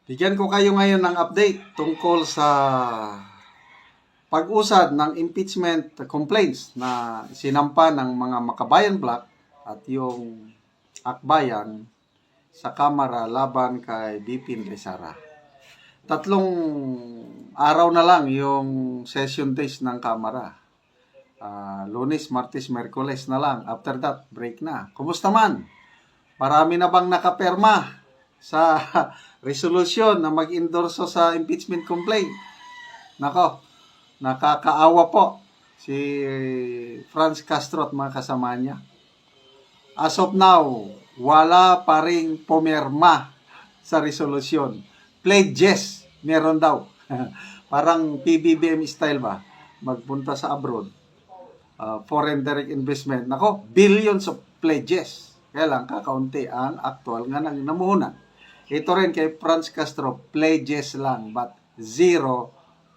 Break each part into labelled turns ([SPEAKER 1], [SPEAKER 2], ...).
[SPEAKER 1] Bigyan ko kayo ngayon ng update tungkol sa pag-usad ng impeachment complaints na sinampa ng mga Makabayan Bloc at yung Akbayan sa Kamara laban kay BP Sara. 3 araw na lang yung session days ng Kamara. Lunes, Martes, Merkules na lang. After that, break na. Kumusta man? Marami na bang nakaperma sa resolution na mag-endorso sa impeachment complaint? Nako, nakakaawa po si Franz Castro at mga kasama niya. As of now, wala pa ring pumirma sa resolution. Pledges, meron daw. Parang PBBM style ba? Magpunta sa abroad. Foreign direct investment. Nako, billions of pledges. Kaya lang, kakaunti ang actual nga nang namuhunan. Ito rin kay Franz Castro, pledges lang, but zero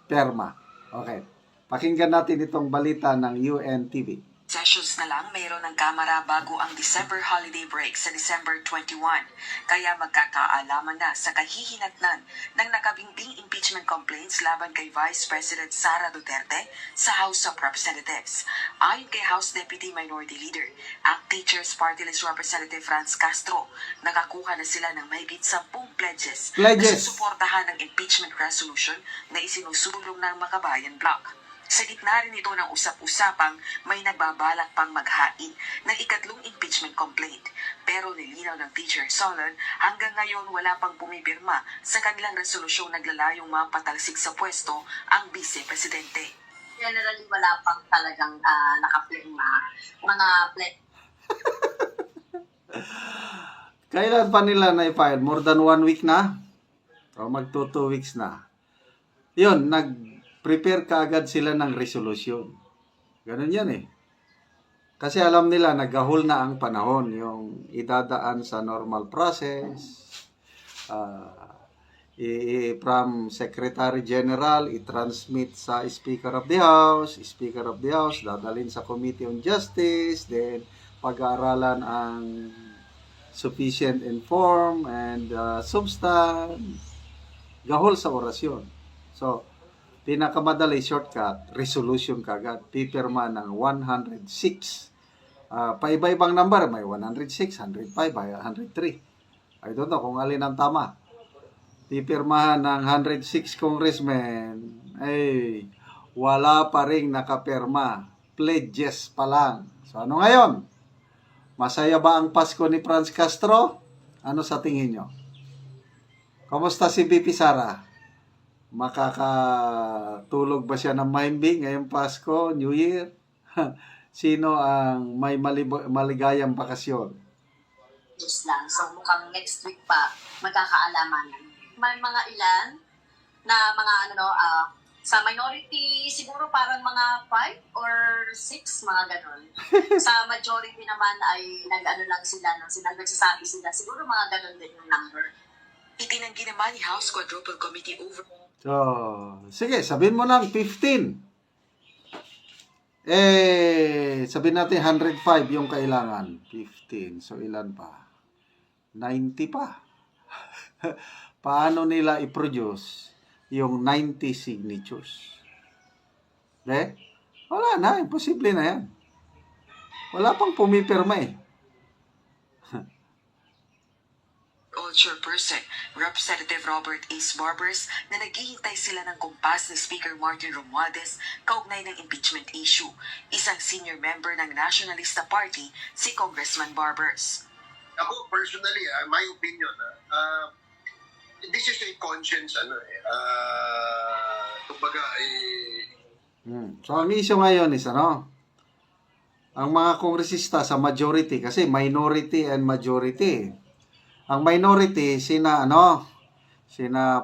[SPEAKER 1] perma. Okay. Pakinggan natin itong balita ng UNTV.
[SPEAKER 2] Sessions na lang mayroon ng Kamara bago ang December holiday break sa December 21, kaya magkakaalaman na sa kahihinatnan ng nakabingbing impeachment complaints laban kay Vice President Sara Duterte sa House of Representatives. Ayon kay House Deputy Minority Leader, ang Teachers Party List Representative Franz Castro, nakakuha na sila ng mahigit 10 pledges na susuportahan ng impeachment resolution na isinusulong ng Makabayan Bloc. Sa gitna rin ito ng usap-usapang may nagbabalak pang maghain ng ikatlong impeachment complaint. Pero nilinaw ng Teacher Solon, hanggang ngayon wala pang pumipirma sa kanilang resolusyong naglalayong mapatalsik sa pwesto ang Vice-Presidente.
[SPEAKER 3] Generally, wala pang talagang nakapirma. Mga
[SPEAKER 1] Kailan pa nila na-file? More than 1 week na? O magto 2 weeks na? Yun, prepare kaagad sila ng resolution. Ganun yan eh. Kasi alam nila, naggahol na ang panahon. Yung idadaan sa normal process. From Secretary General, i-transmit sa Speaker of the House. Speaker of the House, dadalhin sa Committee on Justice. Then, pag-aaralan ang sufficient inform and substance. Gahol sa orasyon. So, pinakamadali shortcut, resolution kagad. Pipirma ng 106. Paiba-ibang number. May 106, 105, 103. I don't know kung alin ang tama. Pipirmahan ng 106 congressmen. Ay, wala pa ring nakapirma. Pledges pa lang. So, ano ngayon? Masaya ba ang Pasko ni Franz Castro? Ano sa tingin nyo? Kamusta si BP Sara? Makakatulog ba siya ng mahimbing ngayong Pasko, New Year? Sino ang may maligayang bakasyon?
[SPEAKER 3] just lang. So, mukhang next week pa magkakaalaman. May mga ilan na mga sa minority, siguro parang mga 5 or 6, mga ganon. Sa majority naman ay lang sila, nagsasabi sila. Siguro mga ganon din yung number.
[SPEAKER 2] Itinanggi naman ni House Quadruple Committee over.
[SPEAKER 1] So, sige, sabihin mo lang 15. Sabihin natin 105 yung kailangan. 15. So, ilan pa? 90 pa. Paano nila i-produce yung 90 signatures? Wala na. Imposible na yan. Wala pang pumipirma eh.
[SPEAKER 2] Chairperson, Representative Robert Ace Barbers, na naghihintay sila ng kumpas ni Speaker Martin Romualdez kaugnay ng impeachment issue. Isang senior member ng Nationalista Party, si Congressman Barbers.
[SPEAKER 4] Ako personally, my opinion, this is a conscience, kumbaga,
[SPEAKER 1] So, ang issue ngayon is, ang mga kongresista sa majority, kasi minority and majority. Ang minority, sina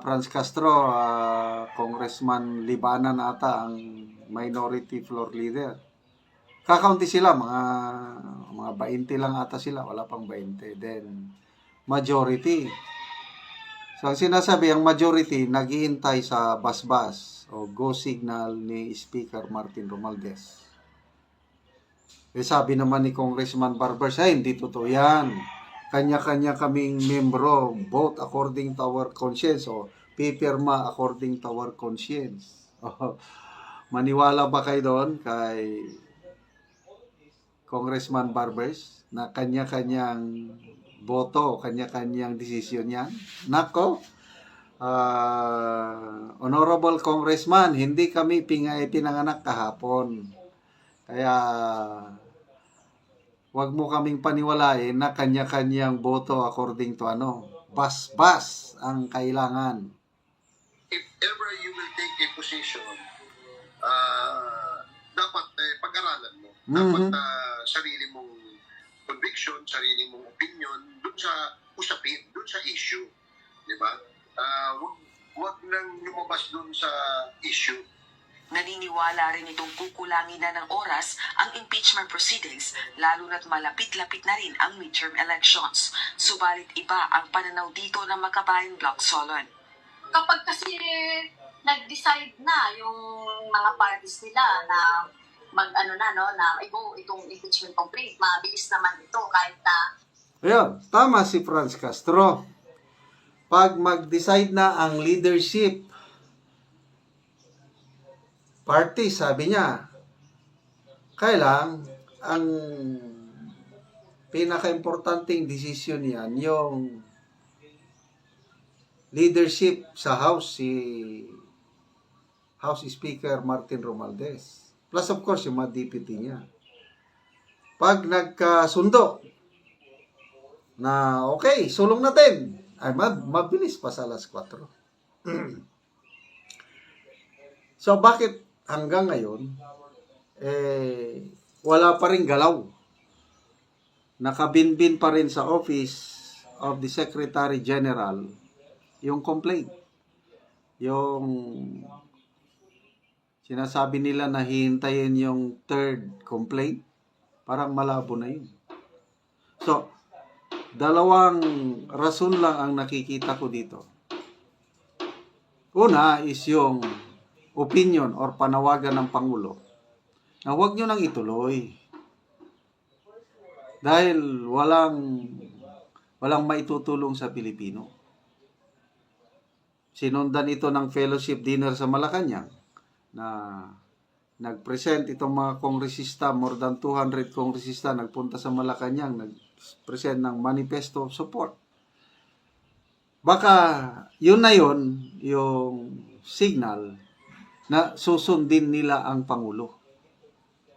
[SPEAKER 1] Franz Castro, Congressman Libanan ata, ang minority floor leader. Kakaunti sila, mga 20 lang ata sila, wala pang 20. Then, majority. So, ang sinasabi, ang majority, naghihintay sa basbas o go signal ni Speaker Martin Romualdez. Sabi naman ni Congressman Barbers, hindi totoo yan. kanya-kanya kaming membro, vote according to our conscience o pipirma according to our conscience. Maniwala ba kayo doon kay Congressman Barbers na kanya-kanyang boto, kanya-kanyang desisyon yan? Nako, Honorable Congressman, hindi kami pinanganak kahapon. Kaya wag mo kaming paniwalain na kanya-kanyang boto according to bas-bas ang kailangan.
[SPEAKER 4] If ever you will take a position, dapat pag-aralan mo. Dapat sarili mong conviction, sarili mong opinion dun sa usapin, dun sa issue. Di ba? Wag nang lumabas dun sa issue.
[SPEAKER 2] Naniniwala rin itong kukulangin na ng oras ang impeachment proceedings lalo na't malapit-lapit na rin ang midterm elections. Subalit iba ang pananaw dito ng Makabayan Bloc Solon.
[SPEAKER 3] Kapag kasi nag-decide na yung mga parties nila na na go itong impeachment complaint, mabilis naman ito kahit na
[SPEAKER 1] Ayun, tama si Franz Castro. Pag mag-decide na ang leadership party, sabi niya, kailang ang pinaka-importanting desisyon yan, yung leadership sa House, si House Speaker Martin Romualdez. Plus of course, yung mga deputy niya. Pag nagkasundo na okay, sulong natin, ay mabilis pa sa alas 4. So, bakit hanggang ngayon, wala pa rin galaw? Nakabinbin pa rin sa Office of the Secretary General yung complaint. Yung sinasabi nila na hihintayin yung third complaint, parang malabo na yun. So, dalawang rason lang ang nakikita ko dito. Una is yung opinion or panawagan ng Pangulo na huwag nyo nang ituloy. Dahil walang maitutulong sa Pilipino. Sinundan ito ng fellowship dinner sa Malacanang na nag-present itong mga kongresista, more than 200 kongresista nagpunta sa Malacanang, nag-present ng manifesto of support. Baka yun na yun, yung signal na susundin nila ang Pangulo.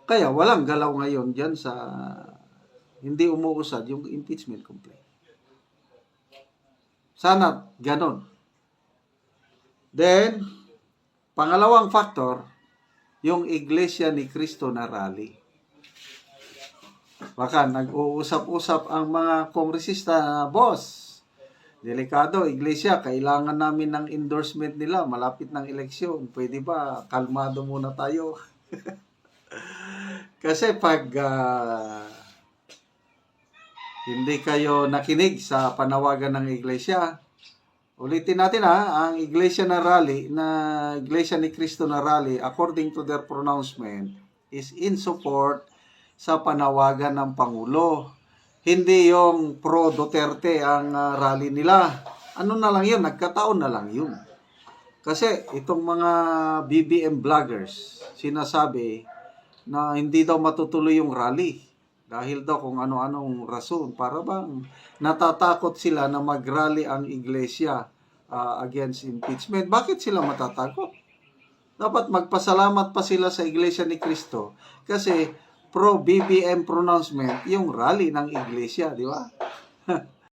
[SPEAKER 1] Kaya walang galaw ngayon dyan sa hindi umuusad yung impeachment complaint. Sana ganon. Then, pangalawang factor, yung Iglesia ni Cristo na rally. Baka nag-uusap-usap ang mga kongresista na, boss, delikado, Iglesia, kailangan namin ng endorsement nila, malapit ng eleksyon. Pwede ba, kalmado muna tayo? Kasi pag hindi kayo nakinig sa panawagan ng Iglesia, ulitin natin ang Iglesia na rally, na Iglesia ni Cristo na rally, according to their pronouncement, is in support sa panawagan ng Pangulo. Hindi yung pro-Duterte ang rally nila. Ano na lang yun, nagkataon na lang yun. Kasi itong mga BBM vloggers, sinasabi na hindi daw matutuloy yung rally. Dahil daw kung ano-anong rason. Para bang natatakot sila na mag-rally ang Iglesia against impeachment. Bakit sila matatakot? Dapat magpasalamat pa sila sa Iglesia ni Cristo. Kasi pro-BBM pronouncement yung rally ng Iglesia, di ba?